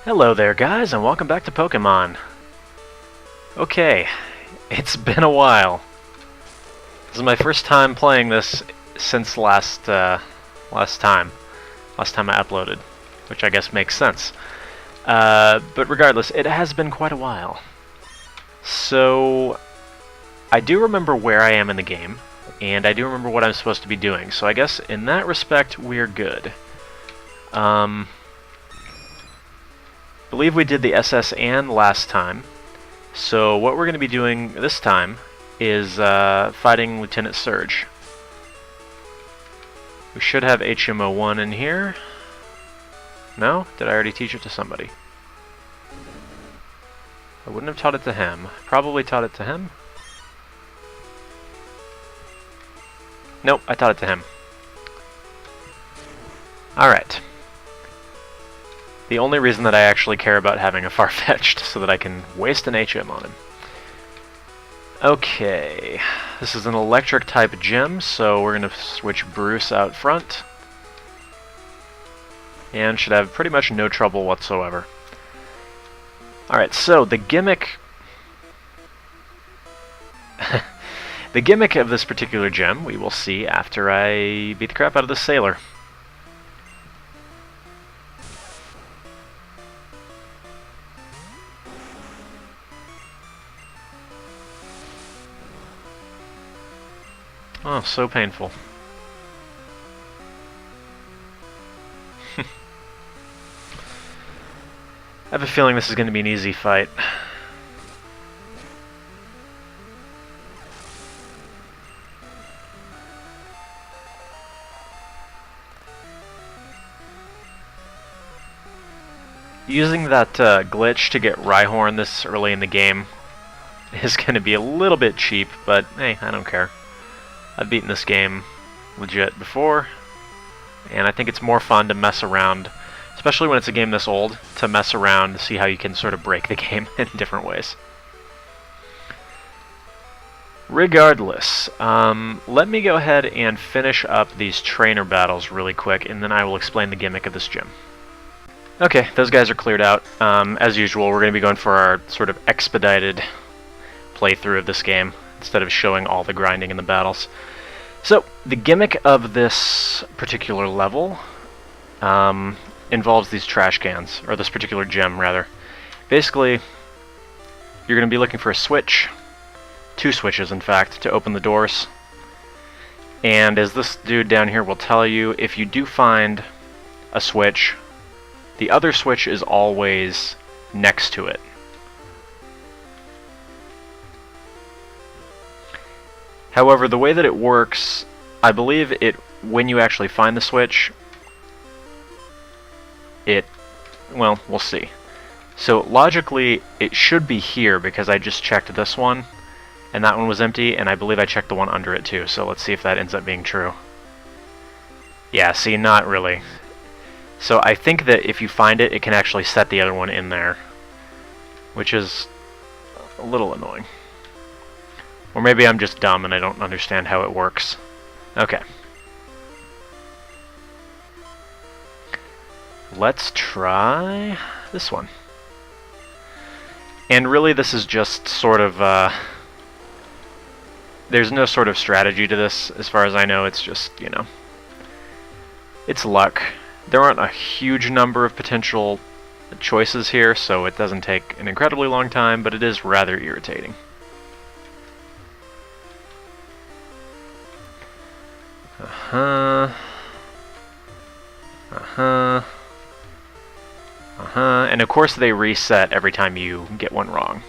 Hello there guys, and welcome back to Pokemon. Okay, it's been a while. This is my first time playing this since last time I uploaded, which I guess makes sense. But regardless, it has been quite a while. So, I do remember where I am in the game, and I do remember what I'm supposed to be doing, so I guess in that respect, we're good. Believe we did the SS Anne last time, so what we're going to be doing this time is fighting Lieutenant Surge. We should have HMO1 in here. No? Did I already teach it to somebody? I wouldn't have taught it to him. Probably taught it to him. Nope, I taught it to him. Alright. The only reason that I actually care about having a Farfetch'd so that I can waste an HM on him. Okay, this is an electric type gym, so we're going to switch Bruce out front. And should have pretty much no trouble whatsoever. Alright, so the gimmick... the gimmick of this particular gem we will see after I beat the crap out of this sailor. Oh, so painful. I have a feeling this is going to be an easy fight. Using that glitch to get Rhyhorn this early in the game is going to be a little bit cheap, but hey, I don't care. I've beaten this game legit before, and I think it's more fun to mess around, especially when it's a game this old, to mess around to see how you can sort of break the game in different ways. Regardless, let me go ahead and finish up these trainer battles really quick, and then I will explain the gimmick of this gym. Okay, those guys are cleared out. As usual, we're going to be going for our sort of expedited playthrough of this game, instead of showing all the grinding in the battles. So, the gimmick of this particular level involves these trash cans, or this particular gem, rather. Basically, you're going to be looking for a switch, 2 switches in fact, to open the doors. And as this dude down here will tell you, if you do find a switch, the other switch is always next to it. However, the way that it works, I believe when you actually find the switch, well, we'll see. So logically, it should be here because I just checked this one, and that one was empty, and I believe I checked the one under it too, so let's see if that ends up being true. Yeah, see, not really. So I think that if you find it, it can actually set the other one in there, which is a little annoying. Or maybe I'm just dumb and I don't understand how it works. Okay. Let's try this one. And really this is just sort of, there's no sort of strategy to this, as far as I know. It's just, you know, it's luck. There aren't a huge number of potential choices here, so it doesn't take an incredibly long time, but it is rather irritating. And of course they reset every time you get one wrong.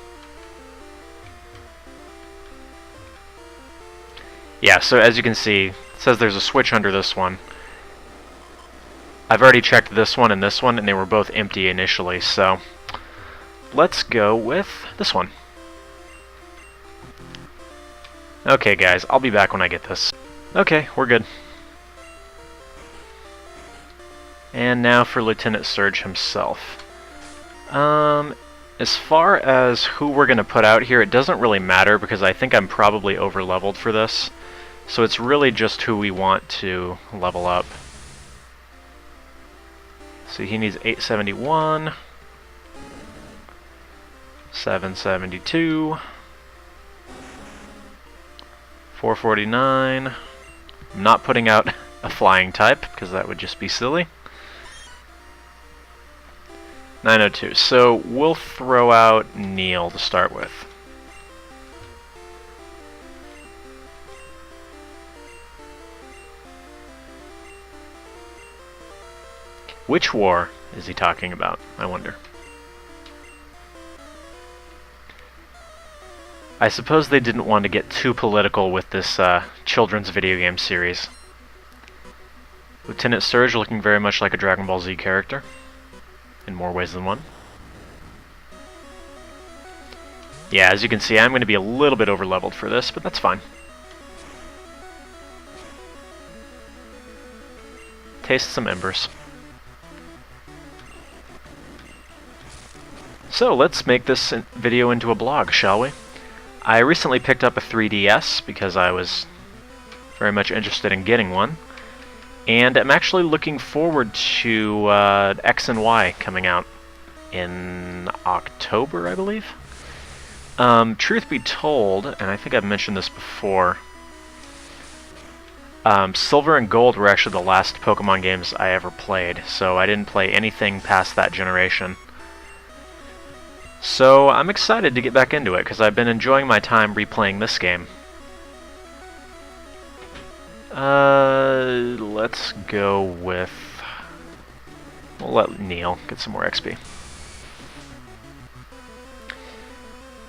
Yeah, so as you can see, it says there's a switch under this one. I've already checked this one, and they were both empty initially, so let's go with this one. Okay guys, I'll be back when I get this. Okay, we're good. And now for Lieutenant Surge himself. As far as who we're going to put out here, it doesn't really matter because I think I'm probably over-leveled for this. So it's really just who we want to level up. So he needs 871. 772. 449. I'm not putting out a flying type, because that would just be silly. 902. So we'll throw out Neil to start with. Which war is he talking about, I wonder? I suppose they didn't want to get too political with this children's video game series. Lieutenant Surge looking very much like a Dragon Ball Z character, in more ways than one. Yeah, as you can see, I'm going to be a little bit over-leveled for this, but that's fine. Taste some embers. So, let's make this video into a blog, shall we? I recently picked up a 3DS because I was very much interested in getting one. And I'm actually looking forward to X and Y coming out in October, I believe. Truth be told, and I think I've mentioned this before, Silver and Gold were actually the last Pokemon games I ever played, so I didn't play anything past that generation. So I'm excited to get back into it, because I've been enjoying my time replaying this game. Let's go with... We'll let Neil get some more XP.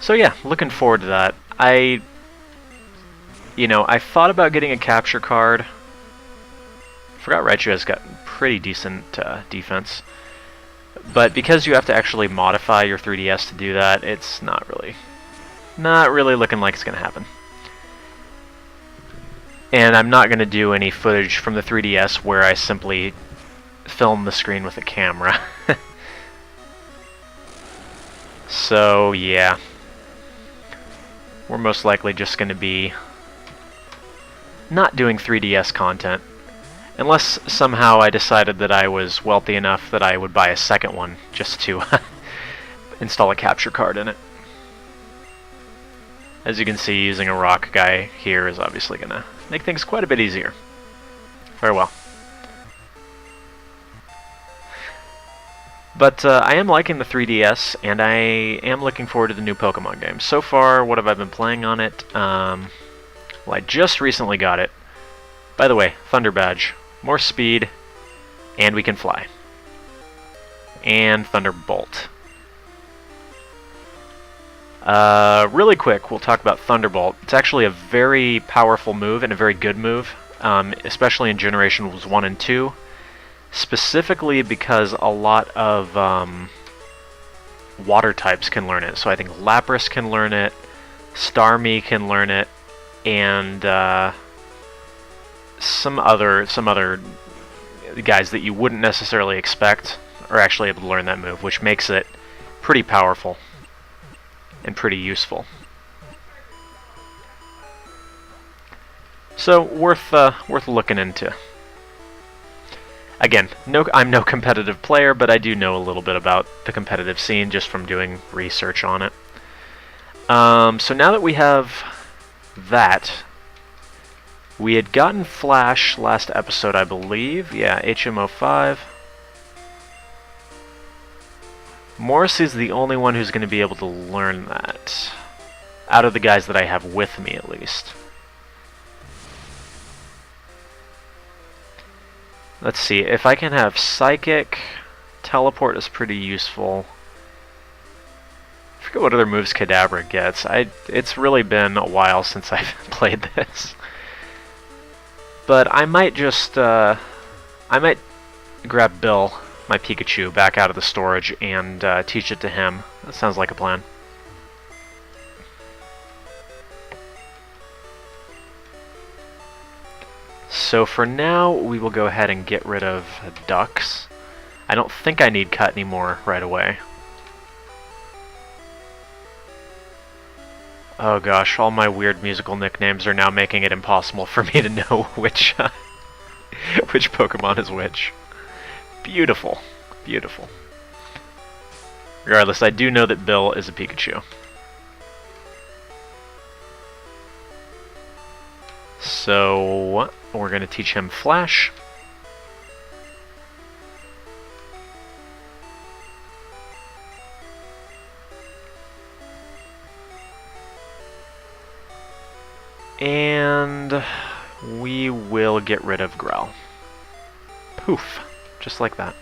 So yeah, looking forward to that. I thought about getting a capture card. Forgot Raichu has got pretty decent defense. But because you have to actually modify your 3DS to do that, it's not really looking like it's going to happen. And I'm not going to do any footage from the 3DS where I simply film the screen with a camera. So, yeah. We're most likely just going to be not doing 3DS content. Unless somehow I decided that I was wealthy enough that I would buy a second one just to install a capture card in it. As you can see, using a rock guy here is obviously going to make things quite a bit easier. Farewell. But I am liking the 3DS, and I am looking forward to the new Pokemon game. So far, what have I been playing on it? Well, I just recently got it. By the way, Thunder Badge. More speed, and we can fly. And Thunderbolt. Really quick, we'll talk about Thunderbolt. It's actually a very powerful move and a very good move, especially in Generations 1 and 2. Specifically because a lot of water types can learn it. So I think Lapras can learn it, Starmie can learn it, and some other guys that you wouldn't necessarily expect are actually able to learn that move, which makes it pretty powerful and pretty useful. So worth looking into. Again, I'm no competitive player, but I do know a little bit about the competitive scene just from doing research on it. So now that we have that, we had gotten Flash last episode, I believe. Yeah, HM05. Morrissey's the only one who's going to be able to learn that. Out of the guys that I have with me, at least. Let's see, if I can have Psychic, Teleport is pretty useful. I forget what other moves Kadabra gets. It's really been a while since I've played this. But I might just, I might grab Bill, my Pikachu, back out of the storage and teach it to him. That sounds like a plan. So for now, we will go ahead and get rid of Ducks. I don't think I need Cut anymore right away. Oh gosh, all my weird musical nicknames are now making it impossible for me to know which Pokemon is which. Beautiful. Beautiful. Regardless, I do know that Bill is a Pikachu. So, we're going to teach him Flash. And we will get rid of Growl. Poof. Just like that.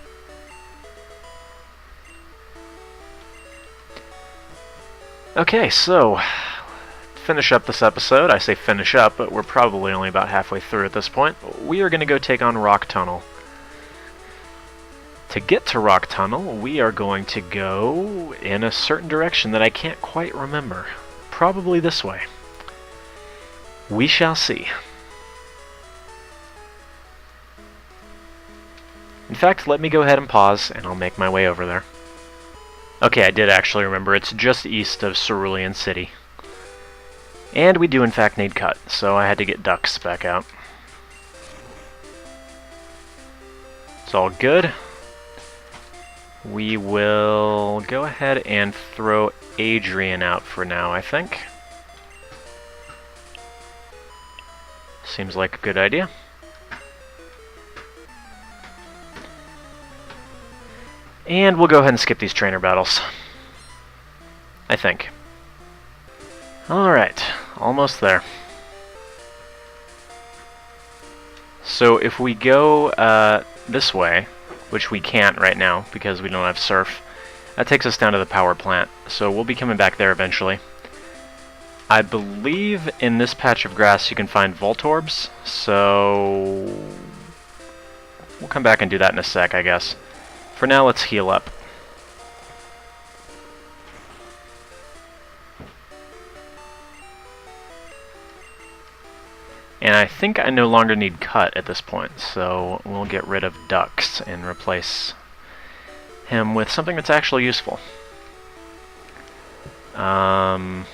Okay, so finish up this episode. I say finish up, but we're probably only about halfway through at this point. We are going to go take on Rock Tunnel. To get to Rock Tunnel, we are going to go in a certain direction that I can't quite remember. Probably this way. We shall see. In fact, let me go ahead and pause, and I'll make my way over there. Okay, I did actually remember. It's just east of Cerulean City. And we do in fact need cut, so I had to get ducks back out. It's all good. We will go ahead and throw Adrian out for now, I think. Seems like a good idea. And we'll go ahead and skip these trainer battles. I think. Alright, almost there. So if we go this way, which we can't right now because we don't have Surf, that takes us down to the power plant. So we'll be coming back there eventually. I believe in this patch of grass you can find Voltorbs, so we'll come back and do that in a sec, I guess. For now, let's heal up. And I think I no longer need cut at this point, so we'll get rid of ducks and replace him with something that's actually useful. I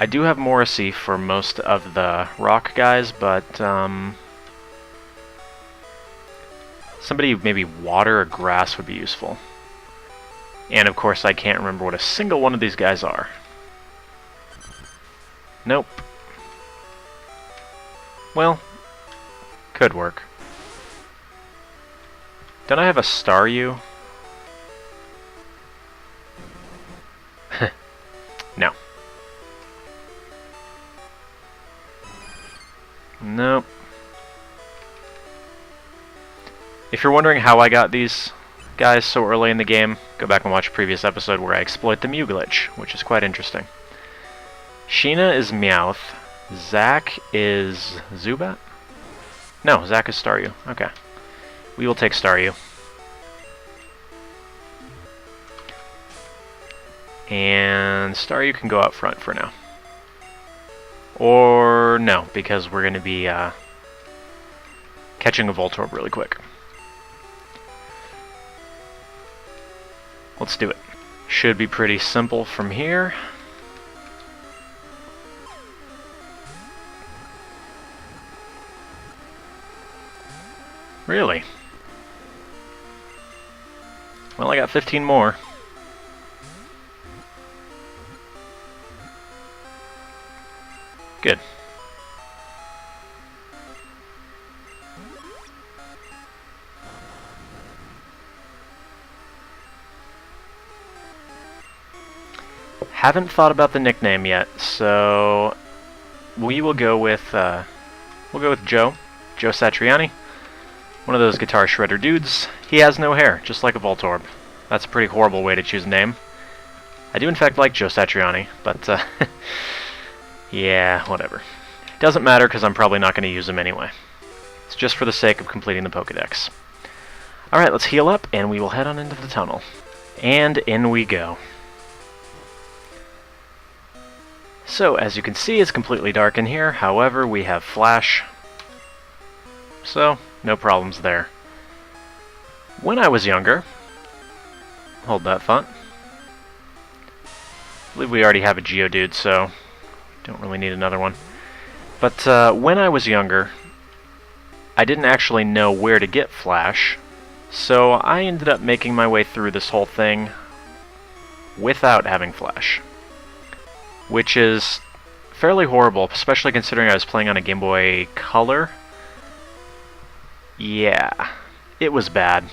do have Morrissey for most of the rock guys, but somebody maybe water or grass would be useful. And of course I can't remember what a single one of these guys are. Nope. Well, could work. Don't I have a Staryu? No. Nope. If you're wondering how I got these guys so early in the game, go back and watch a previous episode where I exploit the Mew glitch, which is quite interesting. Sheena is Meowth. Zack is Zubat? No, Zack is Staryu. Okay. We will take Staryu. And Staryu can go out front for now. Or no, because we're going to be catching a Voltorb really quick. Let's do it. Should be pretty simple from here. Really? Well, I got 15 more. Good. Haven't thought about the nickname yet, so we will go with Joe Satriani, one of those guitar shredder dudes. He has no hair, just like a Voltorb. That's a pretty horrible way to choose a name. I do in fact like Joe Satriani, but yeah, whatever. Doesn't matter because I'm probably not going to use him anyway. It's just for the sake of completing the Pokédex. Alright, let's heal up and we will head on into the tunnel. And in we go. So, as you can see, it's completely dark in here. However, we have Flash. So, no problems there. When I was younger... Hold that thought. I believe we already have a Geodude, so... don't really need another one. But when I was younger, I didn't actually know where to get Flash. So I ended up making my way through this whole thing without having flash, which is fairly horrible, especially considering I was playing on a Game Boy Color. Yeah, it was bad.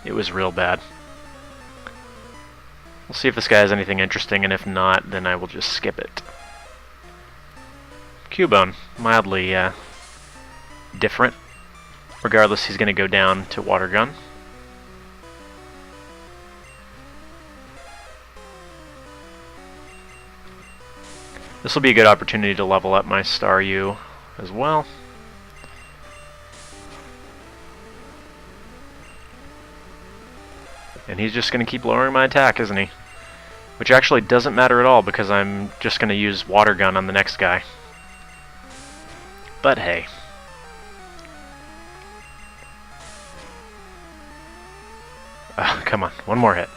It was real bad. We'll see if this guy has anything interesting, and if not, then I will just skip it. Cubone, mildly different. Regardless, he's going to go down to Water Gun. This will be a good opportunity to level up my Staryu as well. And he's just going to keep lowering my attack, isn't he? Which actually doesn't matter at all because I'm just going to use Water Gun on the next guy. But hey. Oh, come on, one more hit.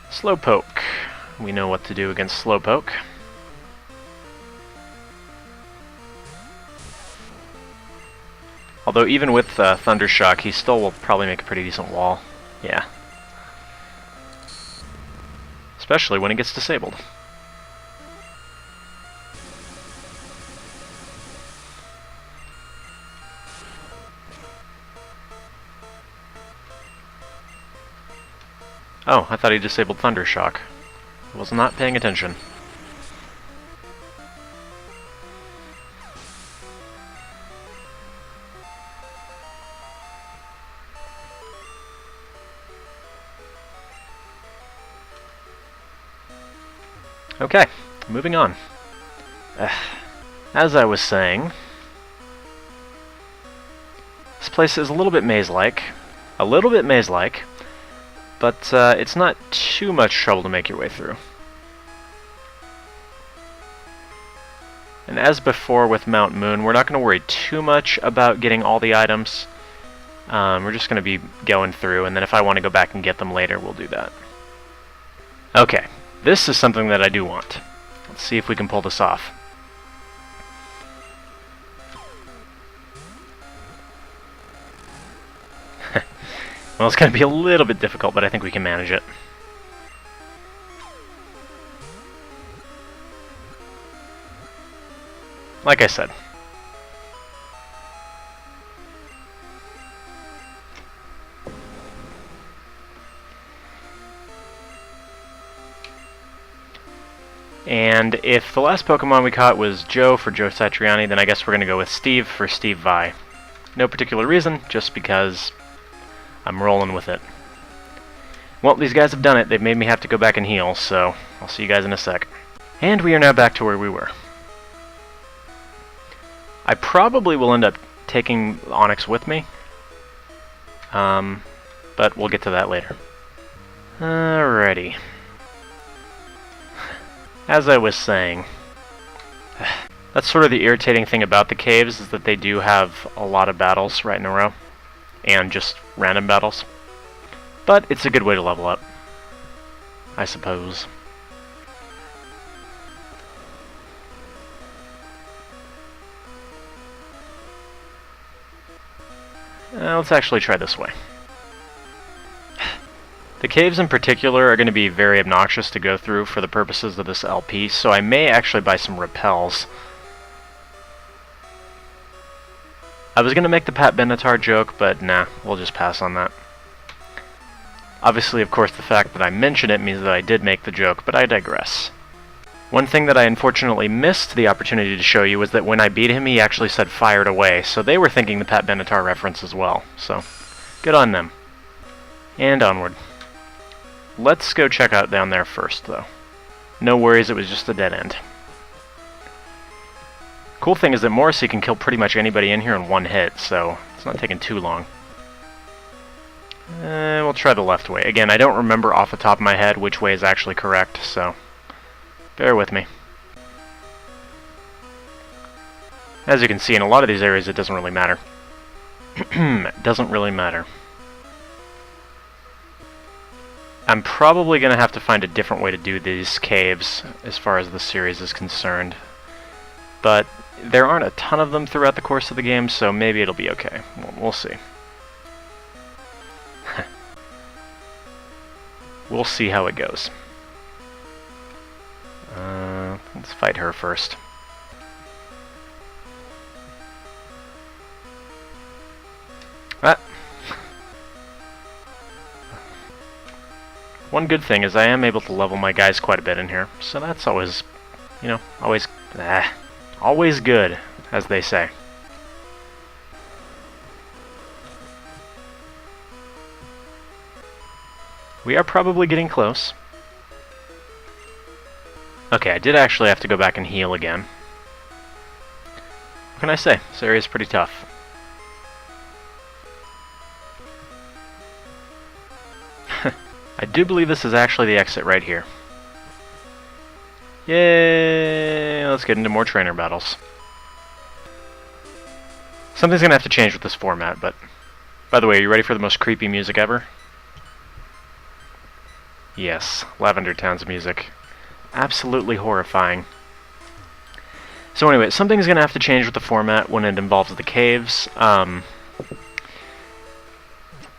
Slowpoke. We know what to do against Slowpoke. Although even with Thundershock, he still will probably make a pretty decent wall. Yeah. Especially when it gets disabled. Oh, I thought he disabled Thundershock. I was not paying attention. Okay, moving on. As I was saying, this place is a little bit maze-like. But it's not too much trouble to make your way through. And as before with Mount Moon, we're not going to worry too much about getting all the items. We're just going to be going through, and then if I want to go back and get them later, we'll do that. Okay, this is something that I do want. Let's see if we can pull this off. Well, it's going to be a little bit difficult, but I think we can manage it. Like I said. And if the last Pokemon we caught was Joe for Joe Satriani, then I guess we're going to go with Steve for Steve Vai. No particular reason, just because I'm rolling with it. Well, these guys have done it. They've made me have to go back and heal, so I'll see you guys in a sec. And we are now back to where we were. I probably will end up taking Onix with me, but we'll get to that later. Alrighty. As I was saying, that's sort of the irritating thing about the caves, is that they do have a lot of battles right in a row. And just random battles. But it's a good way to level up, I suppose. Let's actually try this way. The caves in particular are going to be very obnoxious to go through for the purposes of this LP, so I may actually buy some repels. I was going to make the Pat Benatar joke, but nah, we'll just pass on that. Obviously, of course, the fact that I mention it means that I did make the joke, but I digress. One thing that I unfortunately missed the opportunity to show you was that when I beat him, he actually said fired away, so they were thinking the Pat Benatar reference as well, so good on them. And onward. Let's go check out down there first, though. No worries, it was just a dead end. Cool thing is that Morrissey can kill pretty much anybody in here in one hit, so it's not taking too long. We'll try the left way. Again, I don't remember off the top of my head which way is actually correct, so bear with me. As you can see, in a lot of these areas it doesn't really matter. It doesn't really matter. I'm probably going to have to find a different way to do these caves as far as the series is concerned. But There aren't a ton of them throughout the course of the game, so maybe it'll be okay. We'll see. We'll see how it goes. Let's fight her first. Ah. One good thing is I am able to level my guys quite a bit in here, so that's always, you know, always good, as they say. We are probably getting close. Okay, I did actually have to go back and heal again. What can I say? This area is pretty tough. I do believe this is actually the exit right here. Yay! Let's get into more trainer battles. Something's gonna have to change with this format, but... By the way, are you ready for the most creepy music ever? Yes, Lavender Town's music. Absolutely horrifying. So anyway, something's gonna have to change with the format when it involves the caves.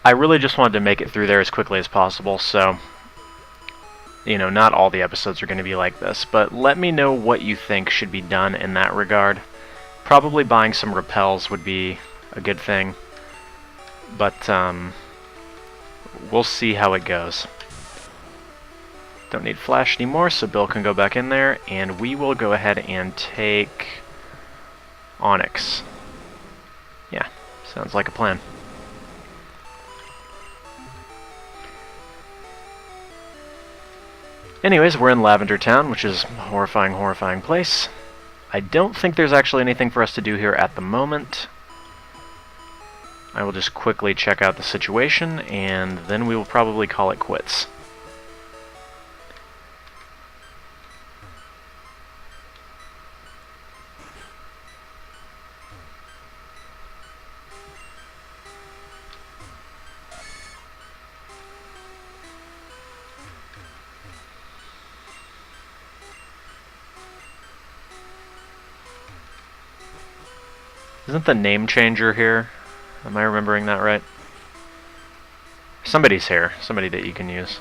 I really just wanted to make it through there as quickly as possible, so... You know, not all the episodes are going to be like this, but let me know what you think should be done in that regard. Probably buying some repels would be a good thing, but we'll see how it goes. Don't need flash anymore, so Bill can go back in there, and we will go ahead and take Onyx. Yeah, sounds like a plan. Anyways, we're in Lavender Town, which is a horrifying, horrifying place. I don't think there's actually anything for us to do here at the moment. I will just quickly check out the situation, and then we will probably call it quits. Isn't the name changer here? Am I remembering that right? Somebody's here. Somebody that you can use.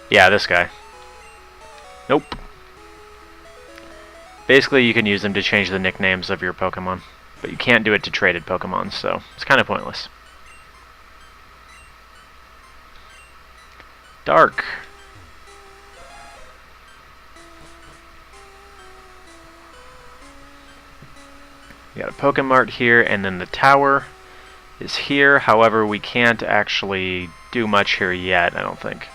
Yeah, this guy. Nope. Basically, you can use them to change the nicknames of your Pokemon. But you can't do it to traded Pokemon, so it's kind of pointless. Dark. We got a Pokemart here, and then the tower is here. However, we can't actually do much here yet, I don't think.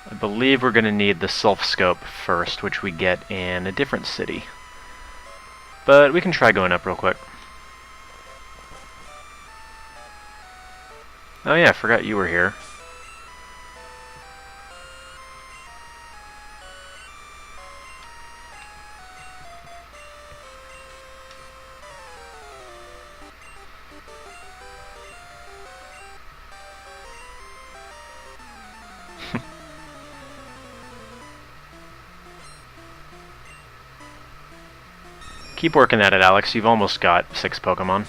I believe we're going to need the Self Scope first, which we get in a different city. But we can try going up real quick. Oh yeah, I forgot you were here. Keep working at it, Alex. You've almost got 6 Pokemon.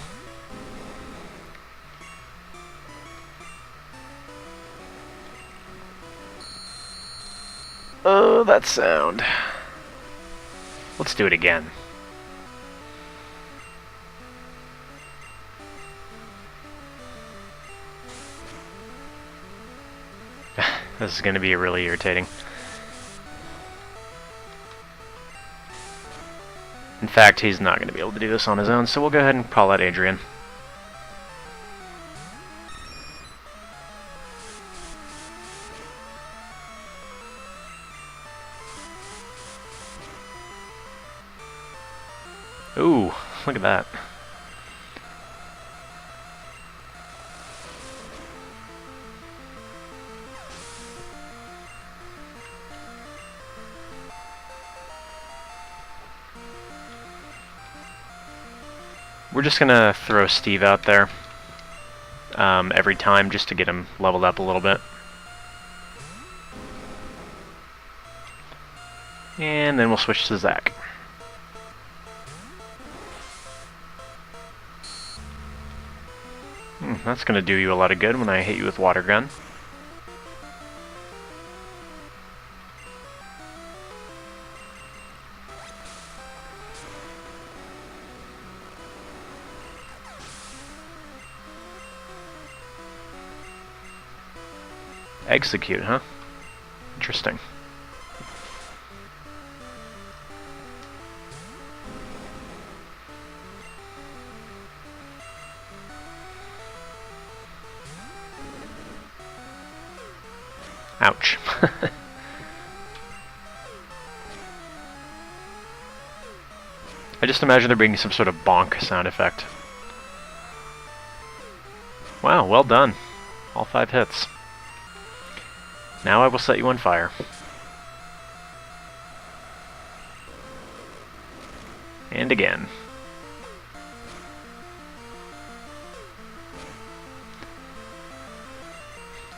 Oh, that sound. Let's do it again. This is going to be really irritating. In fact, he's not going to be able to do this on his own, so we'll go ahead and call out Adrian. Ooh, look at that. We're just gonna throw Steve out there every time just to get him leveled up a little bit. And then we'll switch to Zach. That's gonna do you a lot of good when I hit you with water gun. Execute, huh? Interesting. Ouch. I just imagine there being some sort of bonk sound effect. Wow, well done. All 5 hits. Now I will set you on fire. And again.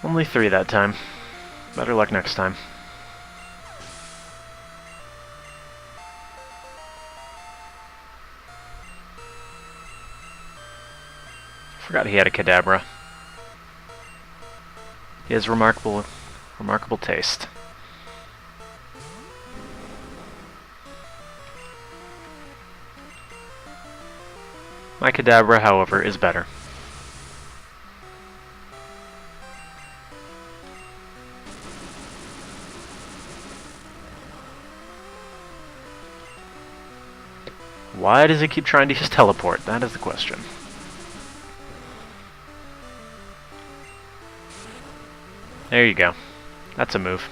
Only 3 that time. Better luck next time. Forgot he had a Kadabra. He has remarkable taste. My Kadabra, however, is better. Why does he keep trying to use teleport? That is the question. There you go. That's a move.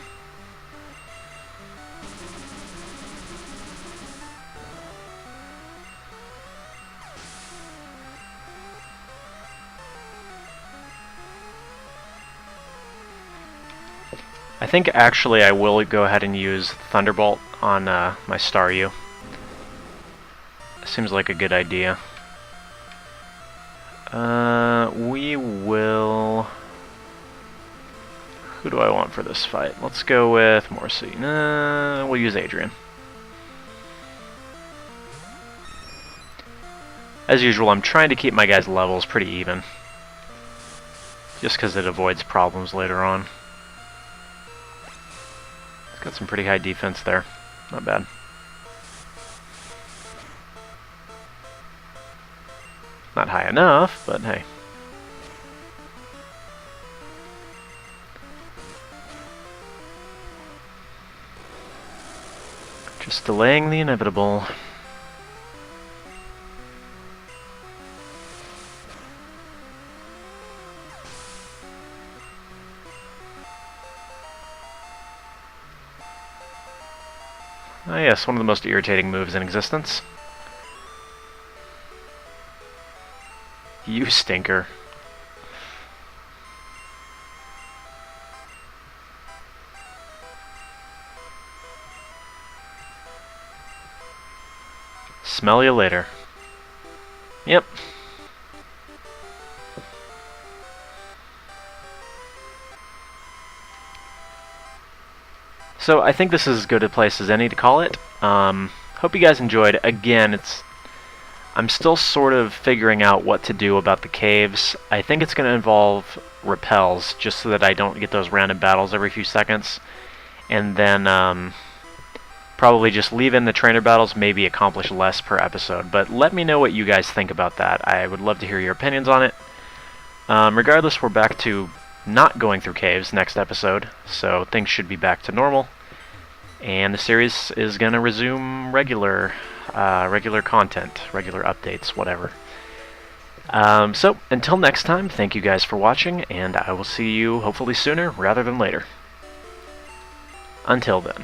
I think actually I will go ahead and use Thunderbolt on my Staryu. Seems like a good idea. We will... Who do I want for this fight? Let's go with Morsi. We'll use Adrian. As usual, I'm trying to keep my guys' levels pretty even. Just because it avoids problems later on. It's got some pretty high defense there. Not bad. Not high enough, but hey. Just delaying the inevitable. Ah yes, one of the most irritating moves in existence. You stinker. Smell you later. Yep. So I think this is as good a place as any to call it. Hope you guys enjoyed. Again, I'm still sort of figuring out what to do about the caves. I think it's going to involve repels, just so that I don't get those random battles every few seconds. And then probably just leave in the trainer battles, maybe accomplish less per episode. But let me know what you guys think about that. I would love to hear your opinions on it. Regardless, we're back to not going through caves next episode, so things should be back to normal. And the series is going to resume regular content, regular updates, whatever. So, until next time, thank you guys for watching, and I will see you hopefully sooner rather than later. Until then.